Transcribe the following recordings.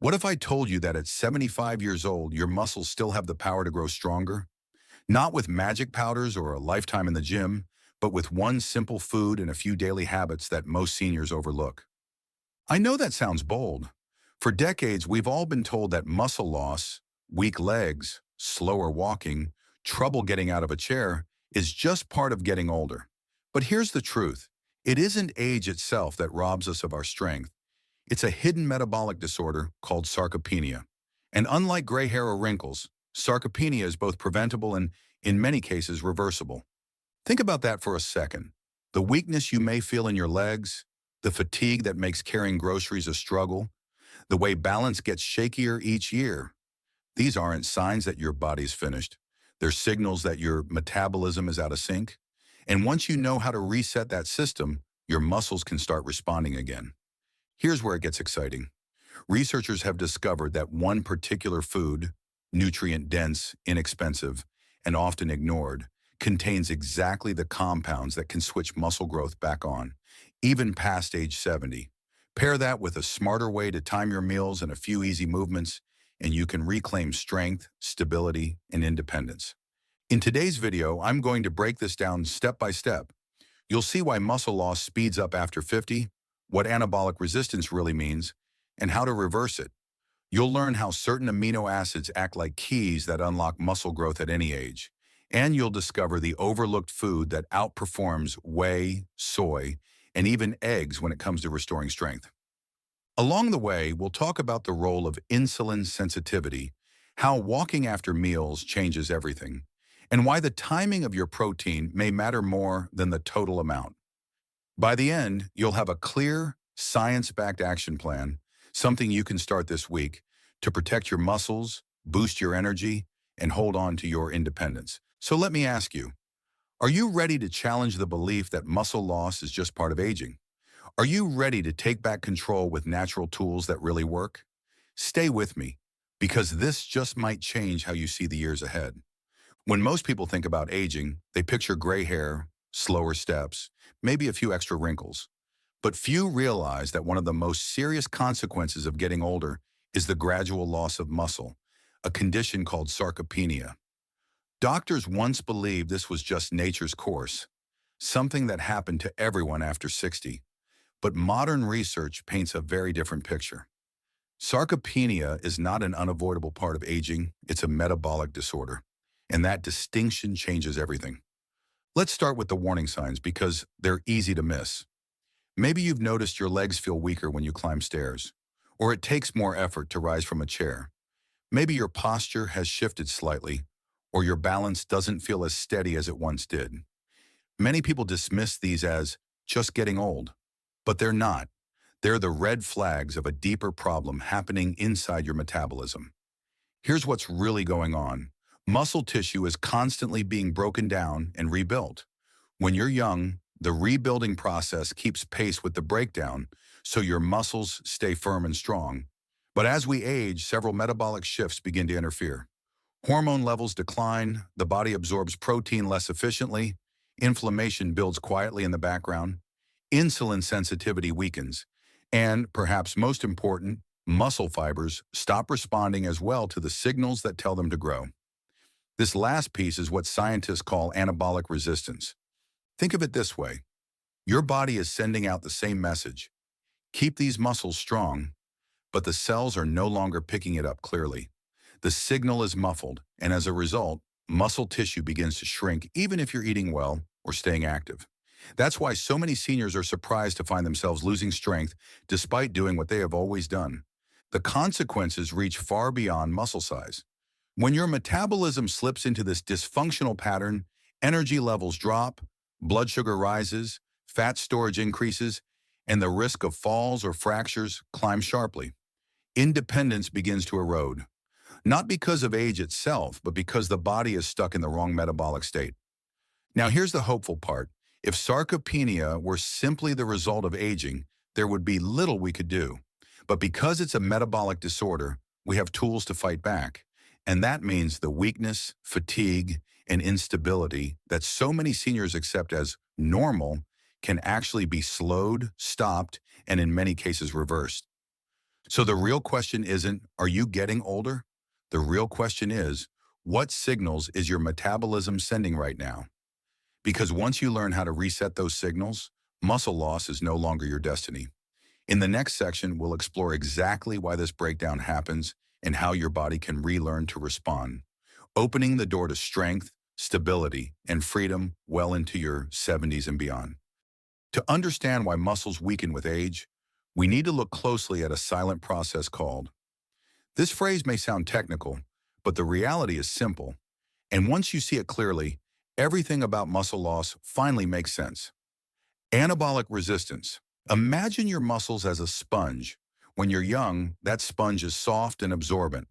What if I told you that at 75 years old, your muscles still have the power to grow stronger? Not with magic powders or a lifetime in the gym, but with one simple food and a few daily habits that most seniors overlook. I know that sounds bold. For decades, we've all been told that muscle loss, weak legs, slower walking, trouble getting out of a chair is just part of getting older. But here's the truth. It isn't age itself that robs us of our strength. It's a hidden metabolic disorder called sarcopenia. And unlike gray hair or wrinkles, sarcopenia is both preventable and, in many cases, reversible. Think about that for a second. The weakness you may feel in your legs, the fatigue that makes carrying groceries a struggle, the way balance gets shakier each year. These aren't signs that your body's finished. They're signals that your metabolism is out of sync. And once you know how to reset that system, your muscles can start responding again. Here's where it gets exciting. Researchers have discovered that one particular food, nutrient-dense, inexpensive, and often ignored, contains exactly the compounds that can switch muscle growth back on, even past age 70. Pair that with a smarter way to time your meals and a few easy movements, and you can reclaim strength, stability, and independence. In today's video, I'm going to break this down step by step. You'll see why muscle loss speeds up after 50, what anabolic resistance really means, and how to reverse it. You'll learn how certain amino acids act like keys that unlock muscle growth at any age. And you'll discover the overlooked food that outperforms whey, soy, and even eggs when it comes to restoring strength. Along the way, we'll talk about the role of insulin sensitivity, how walking after meals changes everything, and why the timing of your protein may matter more than the total amount. By the end, you'll have a clear, science-backed action plan, something you can start this week to protect your muscles, boost your energy, and hold on to your independence. So let me ask you, are you ready to challenge the belief that muscle loss is just part of aging? Are you ready to take back control with natural tools that really work? Stay with me, because this just might change how you see the years ahead. When most people think about aging, they picture gray hair, slower steps, maybe a few extra wrinkles. But few realize that one of the most serious consequences of getting older is the gradual loss of muscle, a condition called sarcopenia. Doctors once believed this was just nature's course, something that happened to everyone after 60. But modern research paints a very different picture. Sarcopenia is not an unavoidable part of aging, it's a metabolic disorder. And that distinction changes everything. Let's start with the warning signs because they're easy to miss. Maybe you've noticed your legs feel weaker when you climb stairs, or it takes more effort to rise from a chair. Maybe your posture has shifted slightly, or your balance doesn't feel as steady as it once did. Many people dismiss these as just getting old, but they're not. They're the red flags of a deeper problem happening inside your metabolism. Here's what's really going on. Muscle tissue is constantly being broken down and rebuilt. When you're young, the rebuilding process keeps pace with the breakdown, so your muscles stay firm and strong. But as we age, several metabolic shifts begin to interfere. Hormone levels decline, the body absorbs protein less efficiently, inflammation builds quietly in the background, insulin sensitivity weakens, and, perhaps most important, muscle fibers stop responding as well to the signals that tell them to grow. This last piece is what scientists call anabolic resistance. Think of it this way. Your body is sending out the same message. Keep these muscles strong, but the cells are no longer picking it up clearly. The signal is muffled, and as a result, muscle tissue begins to shrink even if you're eating well or staying active. That's why so many seniors are surprised to find themselves losing strength despite doing what they have always done. The consequences reach far beyond muscle size. When your metabolism slips into this dysfunctional pattern, energy levels drop, blood sugar rises, fat storage increases, and the risk of falls or fractures climbs sharply. Independence begins to erode, not because of age itself, but because the body is stuck in the wrong metabolic state. Now here's the hopeful part. If sarcopenia were simply the result of aging, there would be little we could do. But because it's a metabolic disorder, we have tools to fight back. And that means the weakness, fatigue, and instability that so many seniors accept as normal can actually be slowed, stopped, and in many cases reversed. So the real question isn't, are you getting older? The real question is, what signals is your metabolism sending right now? Because once you learn how to reset those signals, muscle loss is no longer your destiny. In the next section, we'll explore exactly why this breakdown happens and how your body can relearn to respond, opening the door to strength, stability, and freedom well into your 70s and beyond. To understand why muscles weaken with age, we need to look closely at a silent process called. This phrase may sound technical, but the reality is simple. And once you see it clearly, everything about muscle loss finally makes sense. Anabolic resistance. Imagine your muscles as a sponge. When you're young, that sponge is soft and absorbent.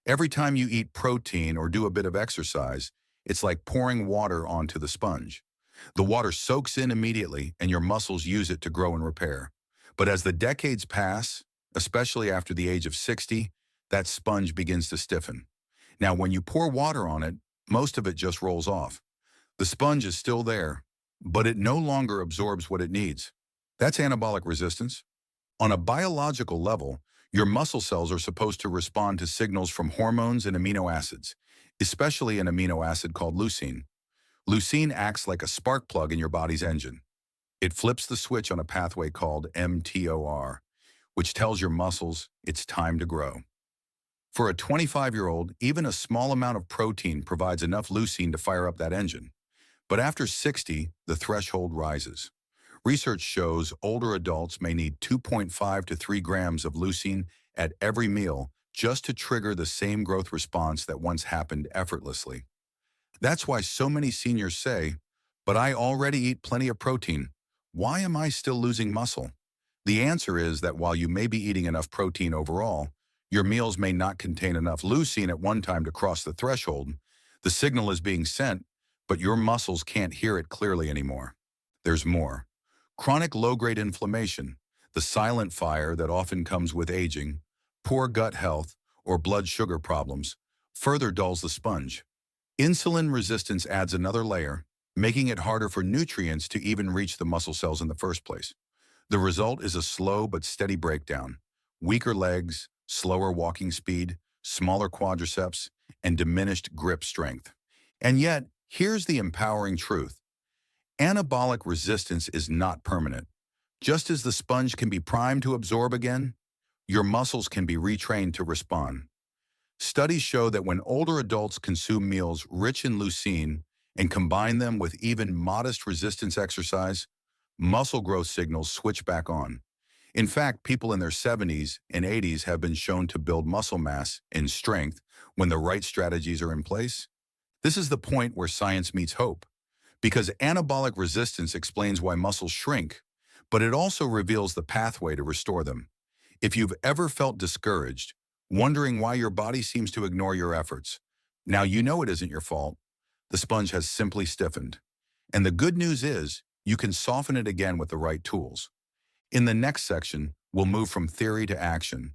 Every time you eat protein or do a bit of exercise, it's like pouring water onto the sponge. The water soaks in immediately and your muscles use it to grow and repair. But as the decades pass, especially after the age of 60, that sponge begins to stiffen. Now, when you pour water on it, most of it just rolls off. The sponge is still there, but it no longer absorbs what it needs. That's anabolic resistance. On a biological level, your muscle cells are supposed to respond to signals from hormones and amino acids, especially an amino acid called leucine. Leucine acts like a spark plug in your body's engine. It flips the switch on a pathway called mTOR, which tells your muscles it's time to grow. For a 25-year-old, even a small amount of protein provides enough leucine to fire up that engine. But after 60, the threshold rises. Research shows older adults may need 2.5 to 3 grams of leucine at every meal just to trigger the same growth response that once happened effortlessly. That's why so many seniors say, but I already eat plenty of protein. Why am I still losing muscle? The answer is that while you may be eating enough protein overall, your meals may not contain enough leucine at one time to cross the threshold. The signal is being sent, but your muscles can't hear it clearly anymore. There's more. Chronic low-grade inflammation, the silent fire that often comes with aging, poor gut health, or blood sugar problems, further dulls the sponge. Insulin resistance adds another layer, making it harder for nutrients to even reach the muscle cells in the first place. The result is a slow but steady breakdown, weaker legs, slower walking speed, smaller quadriceps, and diminished grip strength. And yet, here's the empowering truth. Anabolic resistance is not permanent. Just as the sponge can be primed to absorb again, your muscles can be retrained to respond. Studies show that when older adults consume meals rich in leucine and combine them with even modest resistance exercise, muscle growth signals switch back on. In fact, people in their 70s and 80s have been shown to build muscle mass and strength when the right strategies are in place. This is the point where science meets hope, because anabolic resistance explains why muscles shrink, but it also reveals the pathway to restore them. If you've ever felt discouraged, wondering why your body seems to ignore your efforts, now you know it isn't your fault. The sponge has simply stiffened. And the good news is, you can soften it again with the right tools. In the next section, we'll move from theory to action.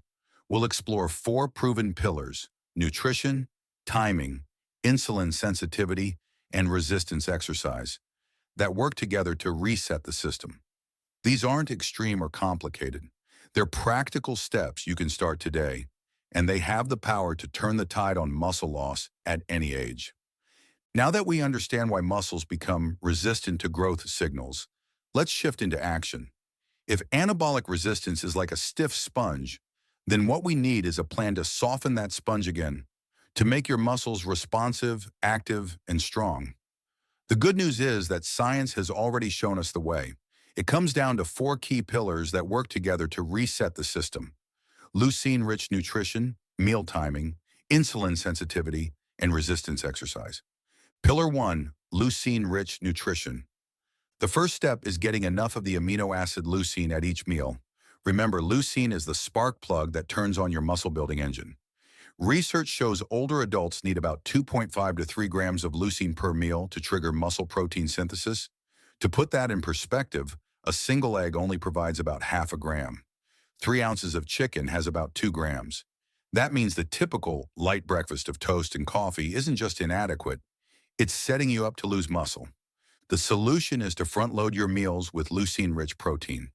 We'll explore 4 proven pillars: nutrition, timing, insulin sensitivity, and resistance exercise that work together to reset the system. These aren't extreme or complicated. They're practical steps you can start today, and they have the power to turn the tide on muscle loss at any age. Now that we understand why muscles become resistant to growth signals, let's shift into action. If anabolic resistance is like a stiff sponge, then what we need is a plan to soften that sponge again, to make your muscles responsive, active, and strong. The good news is that science has already shown us the way. It comes down to 4 key pillars that work together to reset the system: leucine-rich nutrition, meal timing, insulin sensitivity, and resistance exercise. Pillar 1, leucine-rich nutrition. The first step is getting enough of the amino acid leucine at each meal. Remember, leucine is the spark plug that turns on your muscle-building engine. Research shows older adults need about 2.5 to 3 grams of leucine per meal to trigger muscle protein synthesis. To put that in perspective, a single egg only provides about half a gram. 3 ounces of chicken has about 2 grams. That means the typical light breakfast of toast and coffee isn't just inadequate, it's setting you up to lose muscle. The solution is to front-load your meals with leucine-rich protein.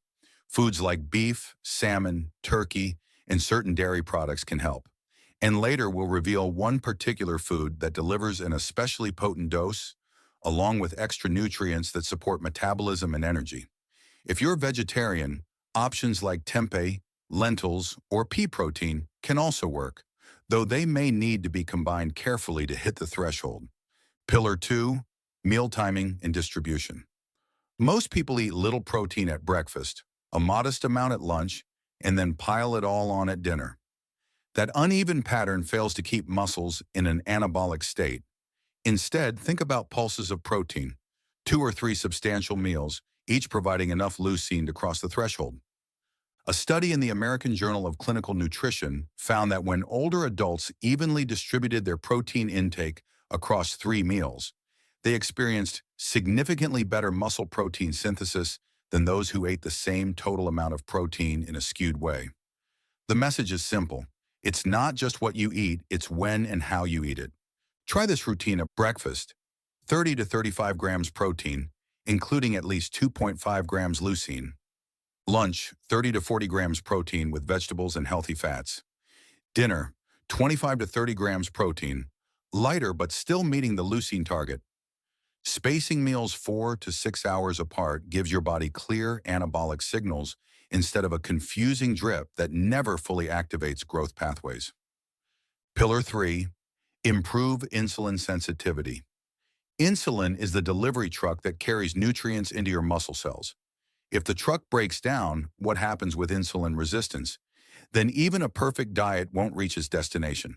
Foods like beef, salmon, turkey, and certain dairy products can help. And later we'll reveal one particular food that delivers an especially potent dose, along with extra nutrients that support metabolism and energy. If you're vegetarian, options like tempeh, lentils, or pea protein can also work, though they may need to be combined carefully to hit the threshold. Pillar 2, meal timing and distribution. Most people eat little protein at breakfast, a modest amount at lunch, and then pile it all on at dinner. That uneven pattern fails to keep muscles in an anabolic state. Instead, think about pulses of protein, 2 or 3 substantial meals, each providing enough leucine to cross the threshold. A study in the American Journal of Clinical Nutrition found that when older adults evenly distributed their protein intake across 3 meals, they experienced significantly better muscle protein synthesis than those who ate the same total amount of protein in a skewed way. The message is simple. It's not just what you eat, it's when and how you eat it. Try this routine at breakfast: 30 to 35 grams protein, including at least 2.5 grams leucine. Lunch, 30 to 40 grams protein with vegetables and healthy fats. Dinner, 25 to 30 grams protein, lighter but still meeting the leucine target. Spacing meals 4 to 6 hours apart gives your body clear anabolic signals instead of a confusing drip that never fully activates growth pathways. Pillar 3, improve insulin sensitivity. Insulin is the delivery truck that carries nutrients into your muscle cells. If the truck breaks down, what happens with insulin resistance? Then even a perfect diet won't reach its destination.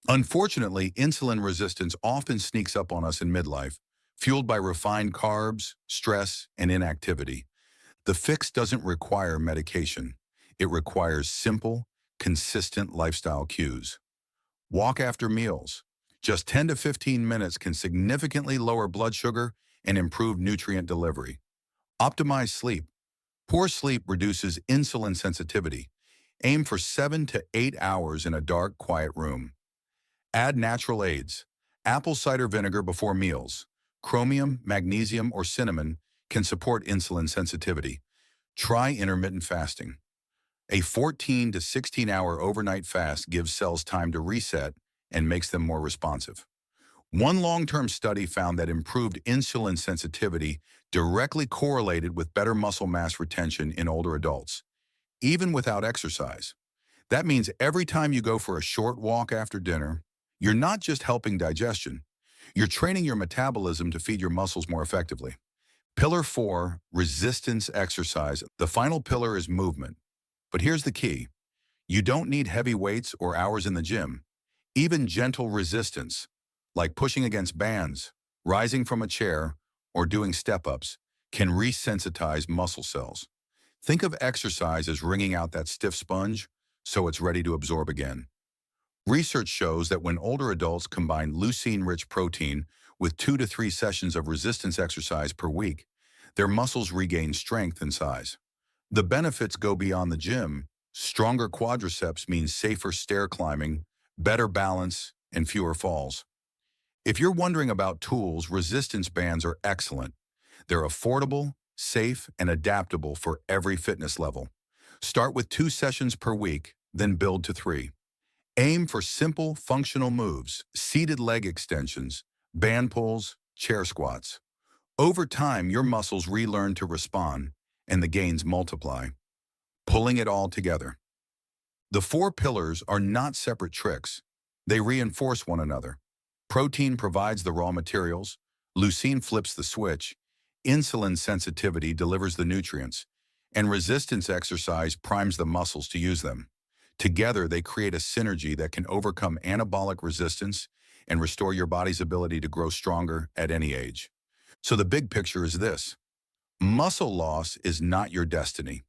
Unfortunately, insulin resistance often sneaks up on us in midlife, fueled by refined carbs, stress, and inactivity. The fix doesn't require medication. It requires simple, consistent lifestyle cues. Walk after meals. Just 10 to 15 minutes can significantly lower blood sugar and improve nutrient delivery. Optimize sleep. Poor sleep reduces insulin sensitivity. Aim for 7 to 8 hours in a dark, quiet room. Add natural aids. Apple cider vinegar before meals. Chromium, magnesium, or cinnamon can support insulin sensitivity. Try intermittent fasting. A 14 to 16-hour overnight fast gives cells time to reset and makes them more responsive. One long-term study found that improved insulin sensitivity directly correlated with better muscle mass retention in older adults, even without exercise. That means every time you go for a short walk after dinner, you're not just helping digestion, you're training your metabolism to feed your muscles more effectively. Pillar 4, resistance exercise. The final pillar is movement. But here's the key. You don't need heavy weights or hours in the gym. Even gentle resistance, like pushing against bands, rising from a chair, or doing step-ups, can resensitize muscle cells. Think of exercise as wringing out that stiff sponge so it's ready to absorb again. Research shows that when older adults combine leucine-rich protein with 2 to 3 sessions of resistance exercise per week, their muscles regain strength and size. The benefits go beyond the gym. Stronger quadriceps means safer stair climbing, better balance, and fewer falls. If you're wondering about tools, resistance bands are excellent. They're affordable, safe, and adaptable for every fitness level. Start with 2 sessions per week, then build to 3. Aim for simple, functional moves: seated leg extensions, band pulls, chair squats. Over time, your muscles relearn to respond, and the gains multiply. Pulling it all together. The 4 pillars are not separate tricks. They reinforce one another. Protein provides the raw materials, leucine flips the switch, insulin sensitivity delivers the nutrients, and resistance exercise primes the muscles to use them. Together, they create a synergy that can overcome anabolic resistance and restore your body's ability to grow stronger at any age. So the big picture is this: muscle loss is not your destiny.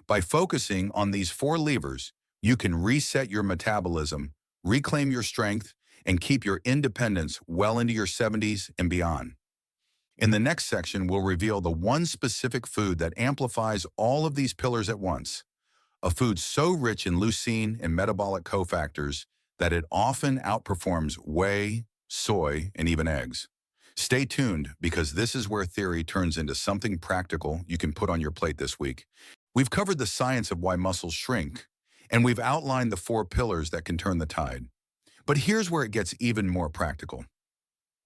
By focusing on these 4 levers, you can reset your metabolism, reclaim your strength, and keep your independence well into your 70s and beyond. In the next section, we'll reveal the one specific food that amplifies all of these pillars at once. A food so rich in leucine and metabolic cofactors that it often outperforms whey, soy, and even eggs. Stay tuned, because this is where theory turns into something practical you can put on your plate this week. We've covered the science of why muscles shrink, And we've outlined the 4 pillars that can turn the tide. But here's where it gets even more practical.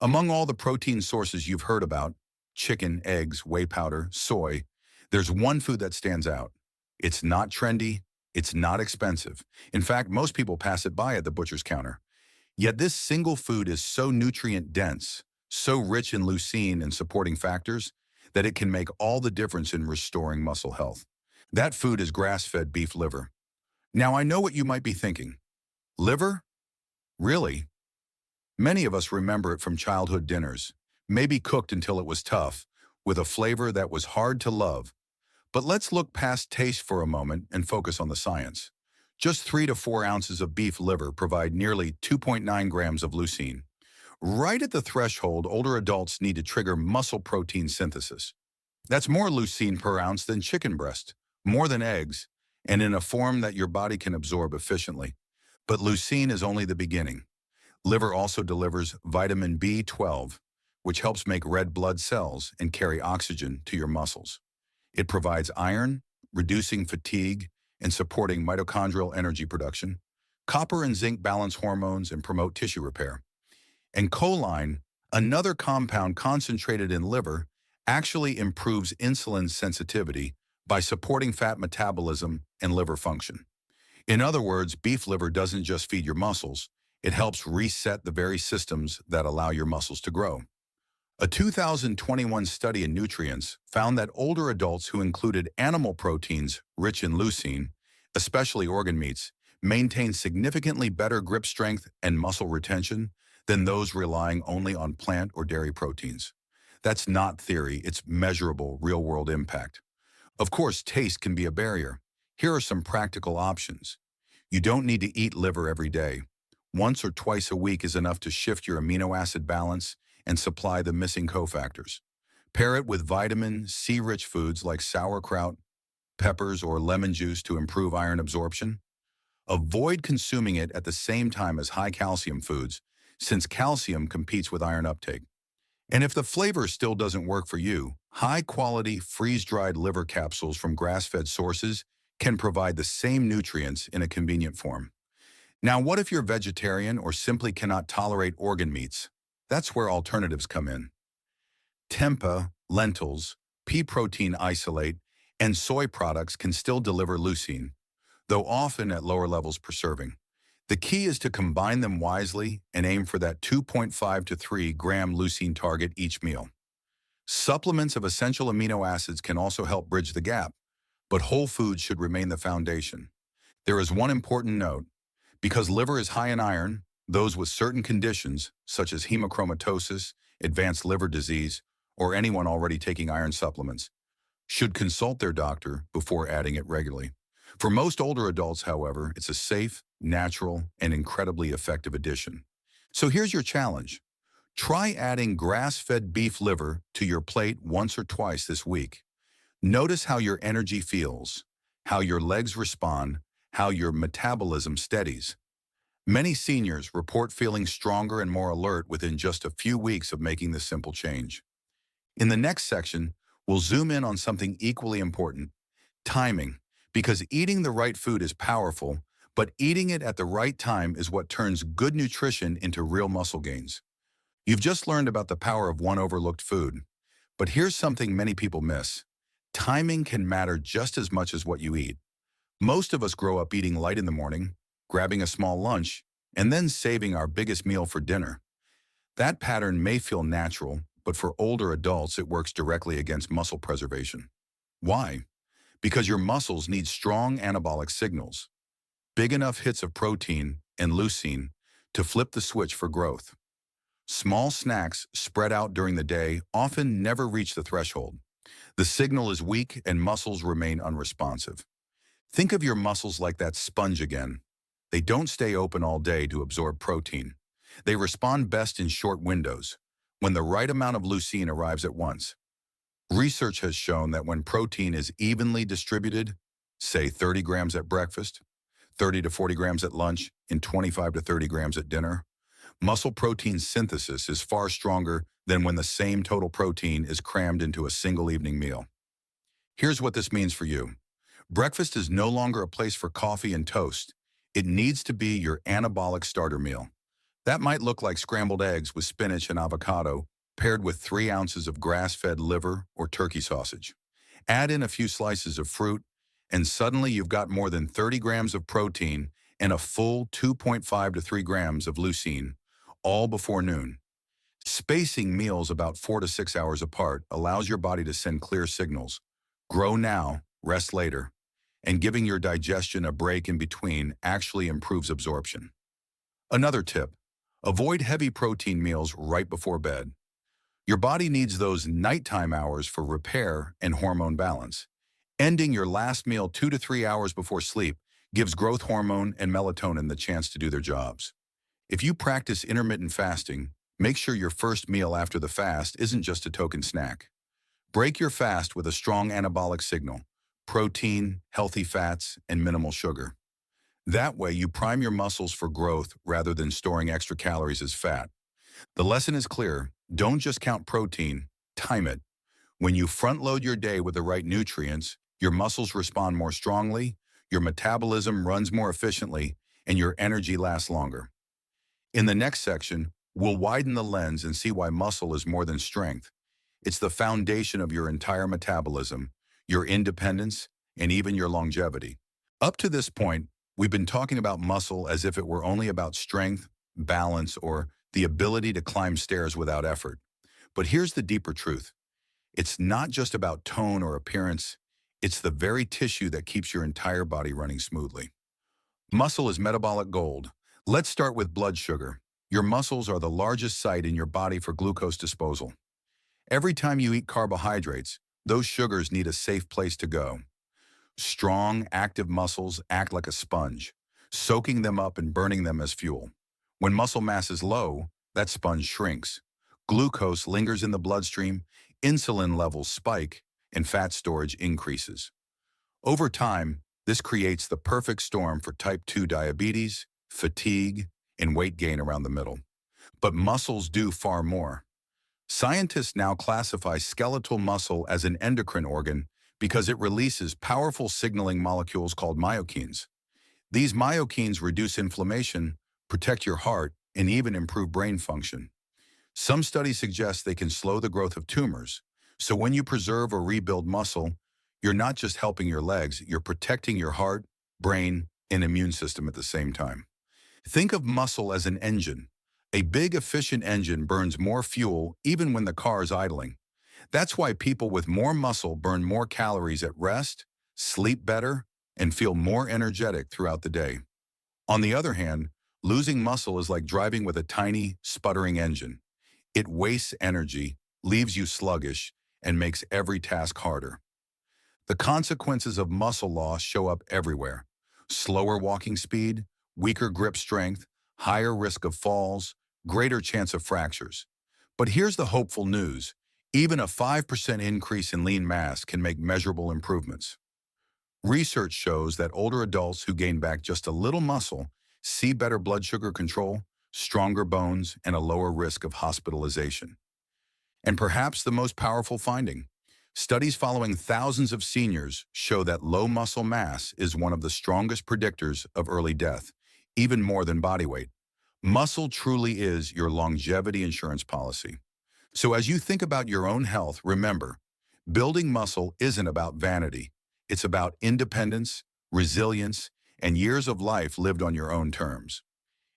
Among all the protein sources you've heard about, chicken, eggs, whey powder, soy, there's one food that stands out. It's not trendy, it's not expensive. In fact, most people pass it by at the butcher's counter. Yet this single food is so nutrient-dense, so rich in leucine and supporting factors, that it can make all the difference in restoring muscle health. That food is grass-fed beef liver. Now, I know what you might be thinking. Liver? Really? Many of us remember it from childhood dinners, maybe cooked until it was tough, with a flavor that was hard to love. But let's look past taste for a moment and focus on the science. Just 3 to 4 ounces of beef liver provide nearly 2.9 grams of leucine. Right at the threshold older adults need to trigger muscle protein synthesis. That's more leucine per ounce than chicken breast, more than eggs, and in a form that your body can absorb efficiently. But leucine is only the beginning. Liver also delivers vitamin B12, which helps make red blood cells and carry oxygen to your muscles. It provides iron, reducing fatigue and supporting mitochondrial energy production. Copper and zinc balance hormones and promote tissue repair. And choline, another compound concentrated in liver, actually improves insulin sensitivity by supporting fat metabolism and liver function. In other words, beef liver doesn't just feed your muscles, it helps reset the very systems that allow your muscles to grow. A 2021 study in Nutrients found that older adults who included animal proteins rich in leucine, especially organ meats, maintained significantly better grip strength and muscle retention than those relying only on plant or dairy proteins. That's not theory, it's measurable real-world impact. Of course, taste can be a barrier. Here are some practical options. You don't need to eat liver every day. Once or twice a week is enough to shift your amino acid balance and supply the missing cofactors. Pair it with vitamin C-rich foods like sauerkraut, peppers, or lemon juice to improve iron absorption. Avoid consuming it at the same time as high-calcium foods, since calcium competes with iron uptake. And if the flavor still doesn't work for you, high-quality, freeze-dried liver capsules from grass-fed sources can provide the same nutrients in a convenient form. Now, what if you're vegetarian or simply cannot tolerate organ meats? That's where alternatives come in. Tempeh, lentils, pea protein isolate, and soy products can still deliver leucine, though often at lower levels per serving. The key is to combine them wisely and aim for that 2.5 to 3 gram leucine target each meal. Supplements of essential amino acids can also help bridge the gap, but whole foods should remain the foundation. There is one important note. Because liver is high in iron, those with certain conditions, such as hemochromatosis, advanced liver disease, or anyone already taking iron supplements, should consult their doctor before adding it regularly. For most older adults, however, it's a safe, natural, and incredibly effective addition. So here's your challenge. Try adding grass-fed beef liver to your plate once or twice this week. Notice how your energy feels, how your legs respond, how your metabolism steadies. Many seniors report feeling stronger and more alert within just a few weeks of making this simple change. In the next section, we'll zoom in on something equally important, timing, because eating the right food is powerful, but eating it at the right time is what turns good nutrition into real muscle gains. You've just learned about the power of one overlooked food, but here's something many people miss. Timing can matter just as much as what you eat. Most of us grow up eating light in the morning, grabbing a small lunch, and then saving our biggest meal for dinner. That pattern may feel natural, but for older adults it works directly against muscle preservation. Why? Because your muscles need strong anabolic signals, big enough hits of protein and leucine to flip the switch for growth. Small snacks spread out during the day often never reach the threshold. The signal is weak and muscles remain unresponsive. Think of your muscles like that sponge again. They don't stay open all day to absorb protein. They respond best in short windows, when the right amount of leucine arrives at once. Research has shown that when protein is evenly distributed, say 30 grams at breakfast, 30 to 40 grams at lunch, and 25 to 30 grams at dinner, muscle protein synthesis is far stronger than when the same total protein is crammed into a single evening meal. Here's what this means for you. Breakfast is no longer a place for coffee and toast. It needs to be your anabolic starter meal. That might look like scrambled eggs with spinach and avocado, paired with 3 ounces of grass-fed liver or turkey sausage. Add in a few slices of fruit, and suddenly you've got more than 30 grams of protein and a full 2.5 to 3 grams of leucine, all before noon. Spacing meals about 4 to 6 hours apart allows your body to send clear signals. Grow now, rest later. And giving your digestion a break in between actually improves absorption. Another tip, avoid heavy protein meals right before bed. Your body needs those nighttime hours for repair and hormone balance. Ending your last meal 2 to 3 hours before sleep gives growth hormone and melatonin the chance to do their jobs. If you practice intermittent fasting, make sure your first meal after the fast isn't just a token snack. Break your fast with a strong anabolic signal, protein, healthy fats, and minimal sugar. That way, you prime your muscles for growth rather than storing extra calories as fat. The lesson is clear. Don't just count protein, time it. When you front-load your day with the right nutrients, your muscles respond more strongly, your metabolism runs more efficiently, and your energy lasts longer. In the next section, we'll widen the lens and see why muscle is more than strength. It's the foundation of your entire metabolism, your independence, and even your longevity. Up to this point, we've been talking about muscle as if it were only about strength, balance, or the ability to climb stairs without effort. But here's the deeper truth. It's not just about tone or appearance. It's the very tissue that keeps your entire body running smoothly. Muscle is metabolic gold. Let's start with blood sugar. Your muscles are the largest site in your body for glucose disposal. Every time you eat carbohydrates, those sugars need a safe place to go. Strong, active muscles act like a sponge, soaking them up and burning them as fuel. When muscle mass is low, that sponge shrinks. Glucose lingers in the bloodstream, insulin levels spike, and fat storage increases. Over time, this creates the perfect storm for type 2 diabetes, fatigue, and weight gain around the middle. But muscles do far more. Scientists now classify skeletal muscle as an endocrine organ because it releases powerful signaling molecules called myokines. These myokines reduce inflammation, protect your heart, and even improve brain function. Some studies suggest they can slow the growth of tumors. So when you preserve or rebuild muscle, you're not just helping your legs, you're protecting your heart, brain, and immune system at the same time. Think of muscle as an engine. A big, efficient engine burns more fuel even when the car is idling. That's why people with more muscle burn more calories at rest, sleep better, and feel more energetic throughout the day. On the other hand, losing muscle is like driving with a tiny, sputtering engine. It wastes energy, leaves you sluggish, and makes every task harder. The consequences of muscle loss show up everywhere. Slower walking speed, weaker grip strength, higher risk of falls, greater chance of fractures. But here's the hopeful news. Even a 5% increase in lean mass can make measurable improvements. Research shows that older adults who gain back just a little muscle see better blood sugar control, stronger bones, and a lower risk of hospitalization. And perhaps the most powerful finding, studies following thousands of seniors show that low muscle mass is one of the strongest predictors of early death, even more than body weight. Muscle truly is your longevity insurance policy. So as you think about your own health, remember, building muscle isn't about vanity. It's about independence, resilience, and years of life lived on your own terms.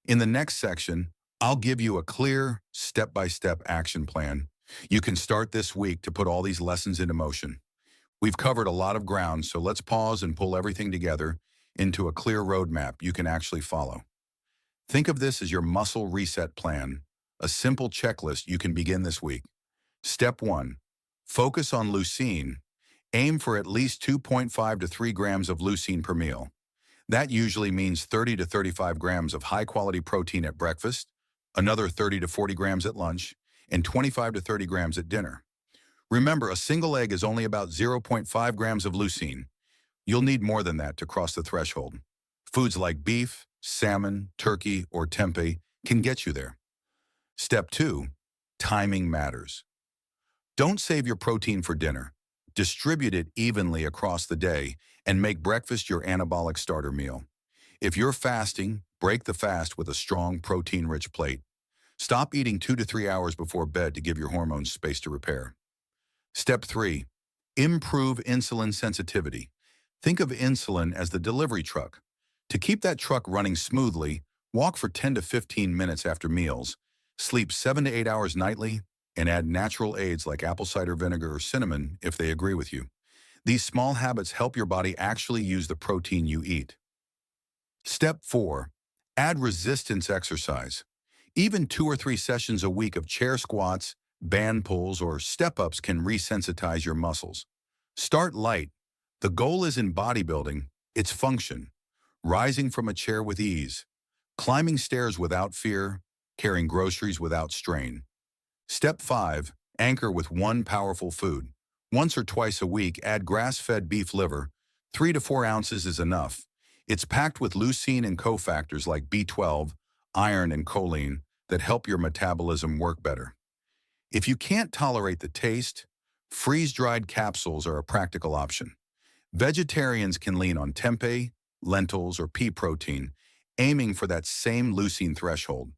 In the next section, I'll give you a clear, step-by-step action plan. You can start this week to put all these lessons into motion. We've covered a lot of ground, so let's pause and pull everything together into a clear roadmap you can actually follow. Think of this as your muscle reset plan, a simple checklist you can begin this week. Step 1. Focus on leucine. Aim for at least 2.5 to 3 grams of leucine per meal. That usually means 30 to 35 grams of high-quality protein at breakfast, another 30 to 40 grams at lunch, and 25 to 30 grams at dinner. Remember, a single egg is only about 0.5 grams of leucine. You'll need more than that to cross the threshold. Foods like beef, salmon, turkey, or tempeh can get you there. Step 2. Timing matters. Don't save your protein for dinner. Distribute it evenly across the day and make breakfast your anabolic starter meal. If you're fasting, break the fast with a strong protein-rich plate. Stop eating 2 to 3 hours before bed to give your hormones space to repair. Step 3. Improve insulin sensitivity. Think of insulin as the delivery truck. To keep that truck running smoothly, walk for 10 to 15 minutes after meals, sleep 7 to 8 hours nightly, and add natural aids like apple cider vinegar or cinnamon if they agree with you. These small habits help your body actually use the protein you eat. Step 4. Add resistance exercise. Even 2 or 3 sessions a week of chair squats, band pulls, or step-ups can resensitize your muscles. Start light. The goal isn't bodybuilding, it's function. Rising from a chair with ease, climbing stairs without fear, carrying groceries without strain. Step 5. Anchor with one powerful food. Once or twice a week, add grass-fed beef liver. 3 to 4 ounces is enough. It's packed with leucine and cofactors like B12, iron, and choline that help your metabolism work better. If you can't tolerate the taste, freeze-dried capsules are a practical option. Vegetarians can lean on tempeh, lentils, or pea protein, aiming for that same leucine threshold.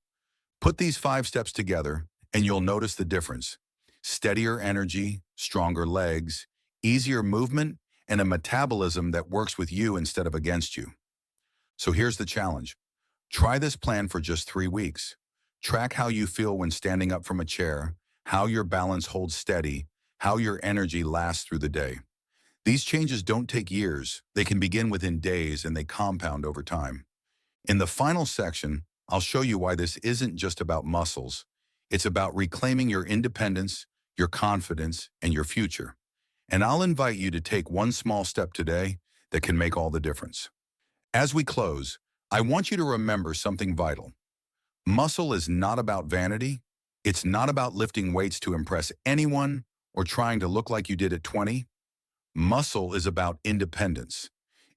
Put these 5 steps together, and you'll notice the difference. Steadier energy, stronger legs, easier movement, and a metabolism that works with you instead of against you. So here's the challenge. Try this plan for just 3 weeks. Track how you feel when standing up from a chair, how your balance holds steady, how your energy lasts through the day. These changes don't take years. They can begin within days and they compound over time. In the final section, I'll show you why this isn't just about muscles. It's about reclaiming your independence, your confidence, and your future. And I'll invite you to take one small step today that can make all the difference. As we close, I want you to remember something vital. Muscle is not about vanity. It's not about lifting weights to impress anyone or trying to look like you did at 20. Muscle is about independence.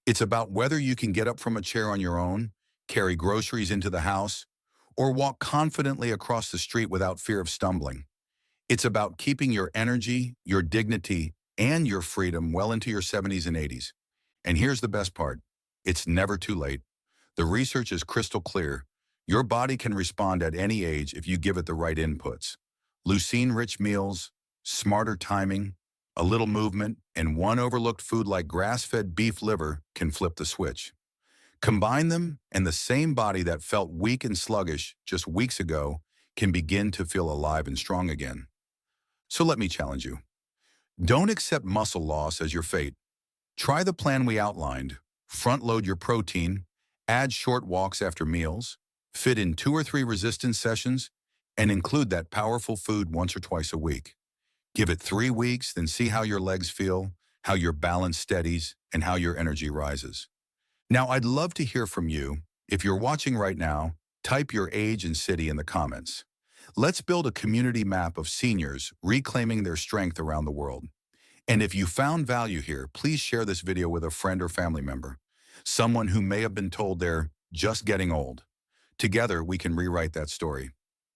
It's about whether you can get up from a chair on your own, carry groceries into the house, or walk confidently across the street without fear of stumbling. It's about keeping your energy, your dignity, and your freedom well into your 70s and 80s. And here's the best part. It's never too late. The research is crystal clear. Your body can respond at any age if you give it the right inputs. Leucine-rich meals, smarter timing, a little movement, and one overlooked food like grass-fed beef liver can flip the switch. Combine them, and the same body that felt weak and sluggish just weeks ago can begin to feel alive and strong again. So let me challenge you. Don't accept muscle loss as your fate. Try the plan we outlined. Front-load your protein, add short walks after meals, fit in 2 or 3 resistance sessions, and include that powerful food once or twice a week. Give it 3 weeks, then see how your legs feel, how your balance steadies, and how your energy rises. Now, I'd love to hear from you. If you're watching right now, type your age and city in the comments. Let's build a community map of seniors reclaiming their strength around the world. And if you found value here, please share this video with a friend or family member, someone who may have been told they're just getting old. Together, we can rewrite that story.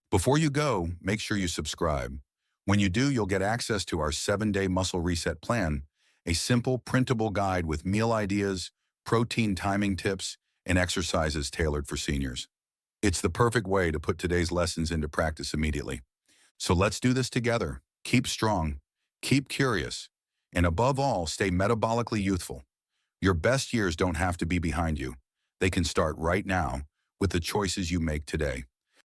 Before you go, make sure you subscribe. When you do, you'll get access to our 7-day muscle reset plan, a simple printable guide with meal ideas, protein timing tips, and exercises tailored for seniors. It's the perfect way to put today's lessons into practice immediately. So let's do this together. Keep strong, keep curious, and above all, stay metabolically youthful. Your best years don't have to be behind you. They can start right now with the choices you make today.